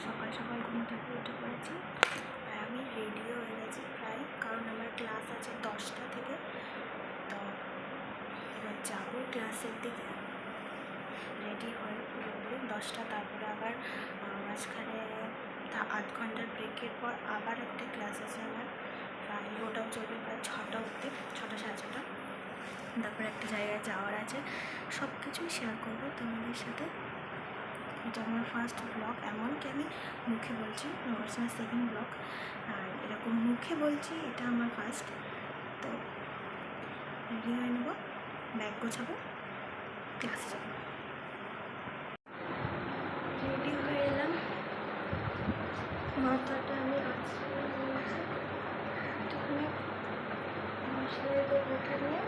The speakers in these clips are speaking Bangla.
সকাল সকাল ঘুম থেকে উঠে পড়েছি আর আমি রেডিও হয়ে গেছি প্রায়, কারণ আমার ক্লাস আছে 10টা থেকে। তো এবার যাবো ক্লাসের দিকে, রেডি হয়ে পুরোপুরি 10টা। তারপরে আবার মাঝখানে আধ ঘন্টার ব্রেকের পর আবার একটা ক্লাস আছে আমার, প্রায় ওটাও চলবে প্রায় 6টা অবধি, 6টা 6:30। তারপরে একটা জায়গায় যাওয়ার আছে, সব কিছুই শেয়ার করবো তোমাদের সাথে। এটা আমার ফার্স্ট ব্লগ, এমনকি আমি মুখে বলছি, ইটস মাই সেকেন্ড ব্লগ, আর এরকম মুখে বলছি এটা আমার ফার্স্ট। তো রেডি হয়ে নেবো, ব্যাগ গোছাবো, ক্লাসে যাবো। রেডি হয়ে এলাম, মাথাটা আমি উঠে নিয়ে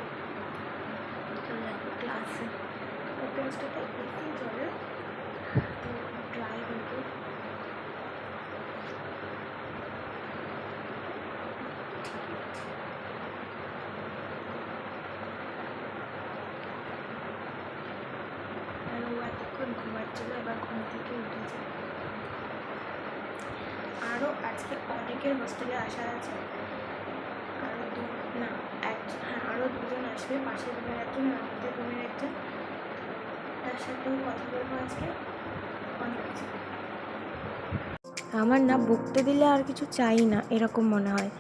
চলে যাবো ক্লাসে। ওই পেন্সটাতে এসি চলে, তো ড্রাই করবো। আর ও এতক্ষণ ঘুমাচ্ছিল, এবার ঘুম থেকে উঠেছে। আরও আজকে অনেকের হোস্টেলে আসার আছে, আরও আরও দুজন আসবে, পাশের রুমের একজন আর আমাদের রুমের একজন, তার সাথেও কথা বলবো আজকে অনেক কিছু। আমার না বকতে দিলে আর কিছু চাই না এরকম মনে হয়,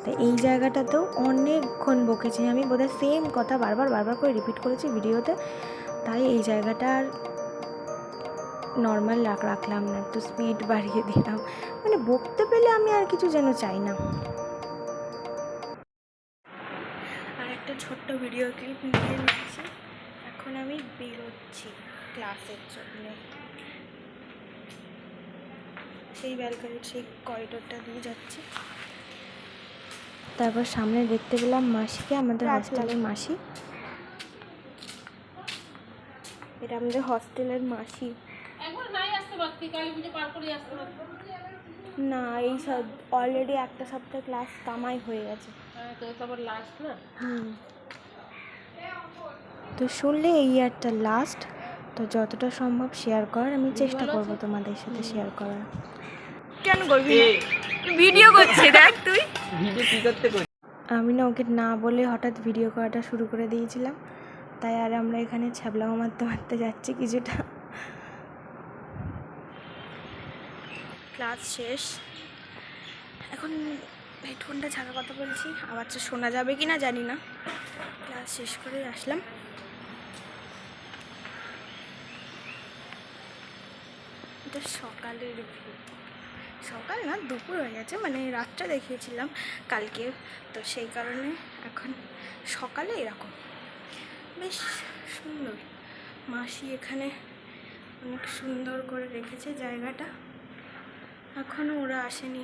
তাই এই জায়গাটাতেও অনেকক্ষণ বকেছি আমি, বোধহয় সেম কথা বারবার করে রিপিট করেছি ভিডিওতে, তাই এই জায়গাটা আর নর্মাল রাখলাম না, একটু স্পিড বাড়িয়ে দিলাম, মানে বকতে পেলে আমি আর কিছু যেন চাই না। আর একটা ছোট্ট ভিডিও ক্লিপ নিয়ে নিচ্ছি, এখন আমি বেরোচ্ছি ক্লাসের জন্য। সেই ব্যালকনির সেই করিডোরটা দিয়ে যাচ্ছি, তারপর সামনে দেখতে পেলাম মাসিকে, আমাদের হস্টেলের মাসি। এটা আমাদের হস্টেলের মাসি। না, এই সব অলরেডি একটা সপ্তাহ ক্লাস কামাই হয়ে গেছে। তো শুনলে এই ইয়ারটা লাস্ট, তো যতটা সম্ভব শেয়ার করার আমি চেষ্টা করব তোমাদের সাথে শেয়ার করার। কেন করবি ভিডিও করছে, দেখ তুই ভিডিও কি করতে কই। আমি না ওকে না বলে হঠাৎ ভিডিও করাটা শুরু করে দিয়েছিলাম, তাই আর আমরা এখানে ছ্যাবলামো মারতে যাচ্ছি কিছুটা। ক্লাস শেষ, এখন হেডফোনটা ছাড়া কথা বলছি, আবার শোনা যাবে কি না জানি না। ক্লাস শেষ করে আসলাম, এটা সকালের ভিউ, সকাল না দুপুর হয়ে গেছে, মানে রাতটা দেখিয়েছিলাম কালকে, তো সেই কারণে এখন সকালে এরকম বেশ সুন্দর। মাসি এখানে অনেক সুন্দর করে রেখেছে জায়গাটা, এখনও ওরা আসেনি।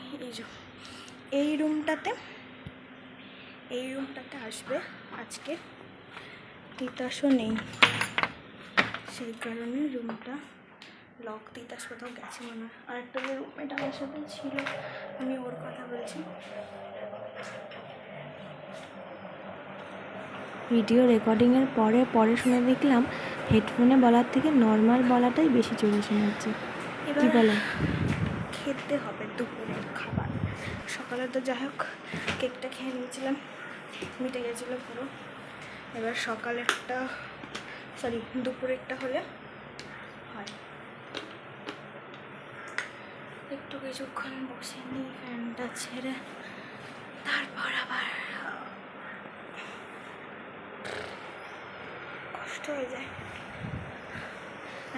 এই রুমটাতে আসবে আজকে, তিতাসও নেই, সেই কারণে রুমটা লক। তিতাস কোথাও গেছে মনে হয়, আরেকটা যে রুমমেট আমার সাথে ছিল, আমি ওর কথা বলছি। ভিডিও রেকর্ডিংয়ের পরে শুনে দেখলাম হেডফোনে বলার থেকে নর্মাল বলাটাই বেশি জোরে শোনাচ্ছে। কি বলে খেতে হবে দুপুরের খাবার। সকালে তো যাই হোক কেকটা খেয়ে নিয়েছিলাম, মিটে গেছিলো পুরো। এবার দুপুরেরটা হলে হয়। একটু কিছুক্ষণ বসে নিই ফ্যানটা ছেড়ে, তারপর আবার কষ্ট হয়ে যায়।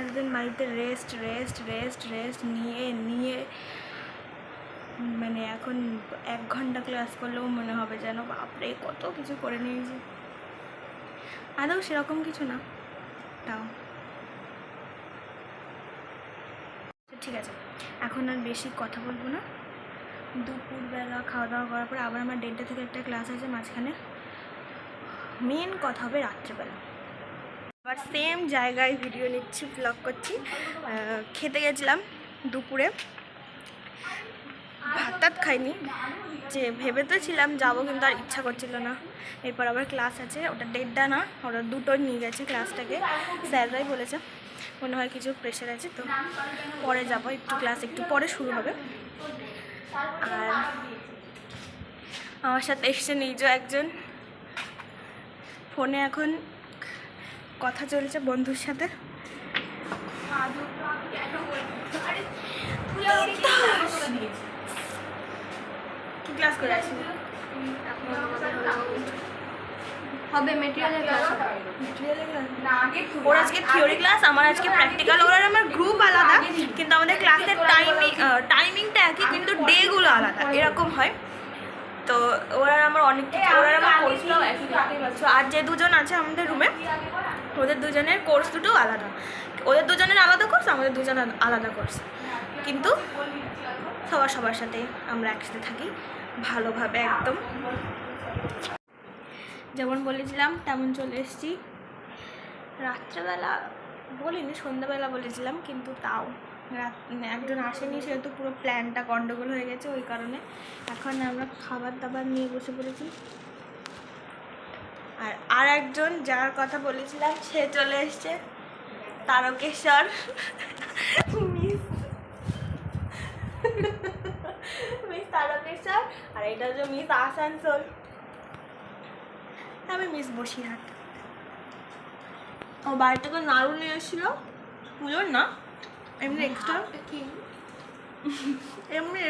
একদিন বাড়িতে রেস্ট নিয়ে মানে এখন 1 ঘন্টা ক্লাস করলেও মনে হবে যেন বাপরে কত কিছু করে নিয়েছি। আদৌ সেরকম কিছু না, তাও ঠিক আছে। এখন আর বেশি কথা বলবো না, দুপুরবেলা খাওয়া দাওয়া করার পরে আবার আমার 1:30 থেকে একটা ক্লাস আছে মাঝখানে। মেন কথা হবে রাত্রেবেলা, আবার সেম জায়গায় ভিডিও নিচ্ছি, ব্লগ করছি। খেতে গেছিলাম দুপুরে, ভাত খাইনি, যে ভেবে তো ছিলাম যাবো, কিন্তু আর ইচ্ছা করছিল না। এরপর আবার ক্লাস আছে, ওটা 1:30 না, ওরা 2টো নিয়ে গেছে ক্লাসটাকে, স্যাররাই বলেছে। মনে হয় কিছু প্রেশার আছে, তো পরে যাব, একটু ক্লাস একটু পরে শুরু হবে। আর আমার সাথে এসছে নিজ একজন, ফোনে এখন কথা চলছে বন্ধুর সাথে। কি ক্লাস করে আছি? হবে মেটেরিয়ালের ক্লাস। ওর আজকে থিওরি ক্লাস, আমার আজকে প্র্যাকটিক্যাল। ওরা আমার গ্রুপ আলাদা, কিন্তু আমাদের ক্লাসের টাইমিংটা একই, কিন্তু ডেগুলো আলাদা, এরকম হয়। তো ওরা আমার অনেক কিছু, ওরা আমার কোর্সটাও একই, দেখতেই পাচ্ছ। আর যে দুজন আছে আমাদের রুমে, ওদের দুজনের কোর্স দুটো আলাদা। ওদের দুজনের আলাদা কোর্স, আমাদের দুজনের আলাদা কোর্স, কিন্তু সবার সাথে আমরা একসাথে থাকি ভালোভাবে একদম। যেমন বলেছিলাম তেমন চলে এসেছি। রাত্রেবেলা বলিনি, সন্ধ্যাবেলা বলেছিলাম, কিন্তু তাও একজন আসেনি, সেহেতু পুরো প্ল্যানটা গন্ডগোল হয়ে গেছে। ওই কারণে এখন আমরা খাবার দাবার নিয়ে বসে পড়েছি। আর একজন যার কথা বলেছিলাম সে চলে এসছে, তারকেশ্বর মিস তারকেশ্বর। আর এটা হচ্ছে মিস আসানসোল, আমি মিস বসিরহাট। ও বাড়ি থেকে নাড়ু নিয়ে এসেছিল, পুজোর না, এমনি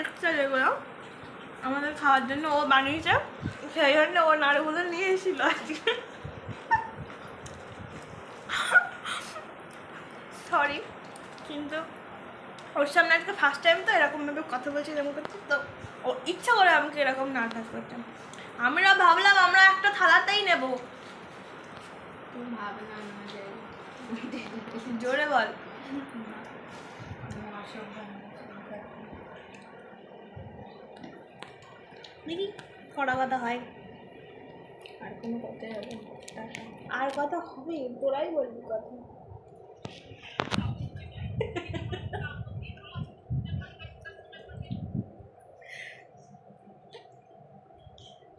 এক্সট্রা যেগুলো আমাদের খাওয়ার জন্য ও বানিয়েছে, সেই জন্য ও নাড়ুগুলো নিয়ে এসেছিল আজকে। সরি, কিন্তু ওর সামনে আজকে ফার্স্ট টাইম তো এরকমভাবে কথা বলছি, যেমন করছি, তো ও ইচ্ছা করে আমাকে এরকম নার্ভাস করতাম। আমরা ভাবলাম আমরা একটা থালাতেই নেব। জোরে বল। দেখি কটা কথা হয়, আর কোনো কথাই হবে? আর কথা হবে, তোরাই বলবি কথা।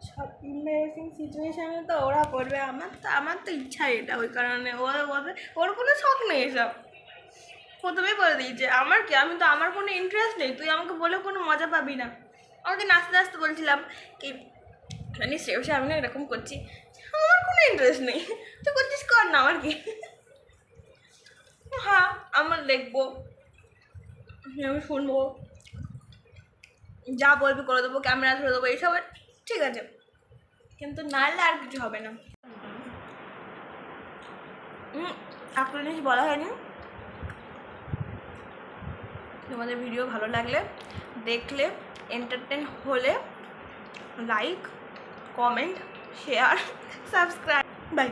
সব ইম্বারেসিং সিচুয়েশানে তো ওরা করবে, আমার তো ইচ্ছা এটা, ওই কারণে ওর কোনো শখ নেই এসব। প্রথমেই বলে দিয়েছে আমার কি, আমার কোনো ইন্টারেস্ট নেই, তুই আমাকে বলে কোনো মজা পাবি না। আমাকে নাচতে নাচতে বলছিলাম কি মানে সে আমি না এরকম করছি, আমার কোনো ইন্টারেস্ট নেই, তুই করছিস কর না, আমার কি। হ্যাঁ আমার দেখবো, আমি শুনবো, যা বলবি করে দেবো, ক্যামেরা ধরে দেবো, এইসব ঠিক আছে, কিন্তু নাহলে আর কিছু হবে না। একটা জিনিস বলা হয়নি, তোমাদের ভিডিও ভালো লাগলে, দেখলে, এন্টারটেন হলে like, comment, share, subscribe. By.